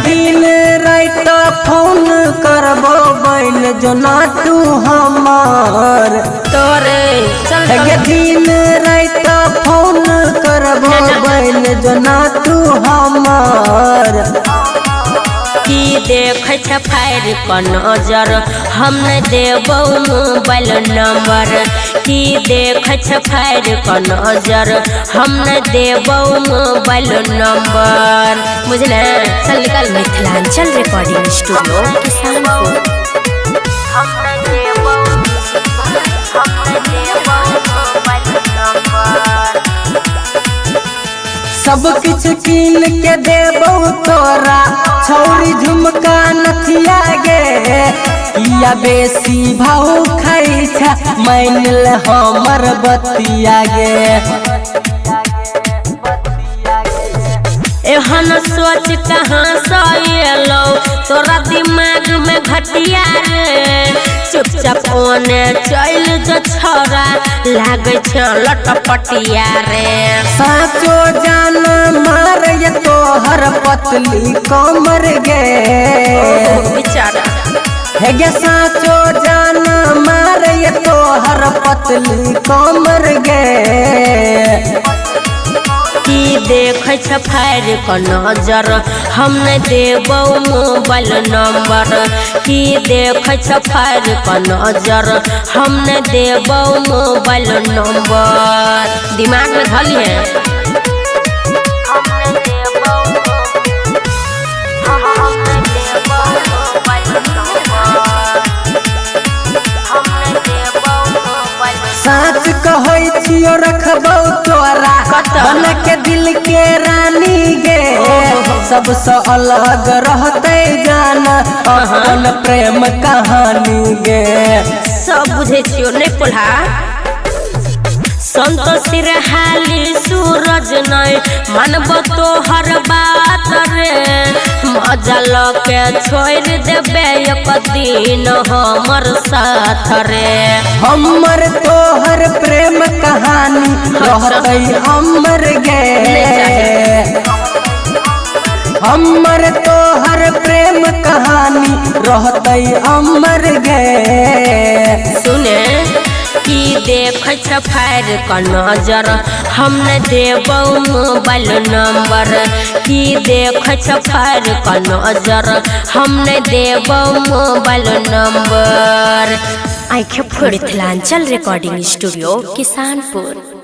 दिन रात फोन करबो बैल जो ना तू हमार तोरे दिन रात फोन करबो बैल जो ना तू हमार की देख फायर का नजर हम न देबो मोबाइल नंबर की देख फायर का नजर हम न देबो मोबाइल नंबर मुझे ना चल निकल मिथिलांचल रिकॉर्डिंग स्टूडियो किसानपुर हम न देबो मोबाइल नंबर सब कुछ कीन के देबो तोरा छौरी झुमका नथिया गे या बेसी भाव खाई छ मान ले हमर बतिया गे एहन सोच कहाँ सो तोरा दिमाग में घटिया रे चुपचाप ओने चल जो छोरा लागे छ लटपटिया रे साचो जान मार ये तोहर पतली कमर गे बेचारा हे गे साचो जान मार ये तोहर पतली कमर गे की देख फायर का नजर हम न देबो मोबाइल नंबर की देख फायर का नजर हम न देबो मोबाइल नंबर दिमाग में धलिए साच कहै छियो रखबौ तोरा बन के दिल के रानी गे सबसे अलग रहते जान अपन प्रेम कहानी गे सब बुझे छियो नहीं पढ़ा संतोष हाली सूरज नहीं मानबो तो हर बात रे मजा लके छोड़ देबे एक दिन हमर साथ रे हमर तोहर प्रेम कहानी रहते अमर गे हमर तोहर प्रेम कहानी रहते अमर गे सुने की देख फायर का नजर हम न देबो मोबाइल नंबर की देख फायर का नजर हम न देबो mobile number Mithilanchal recording studio Kisanpur.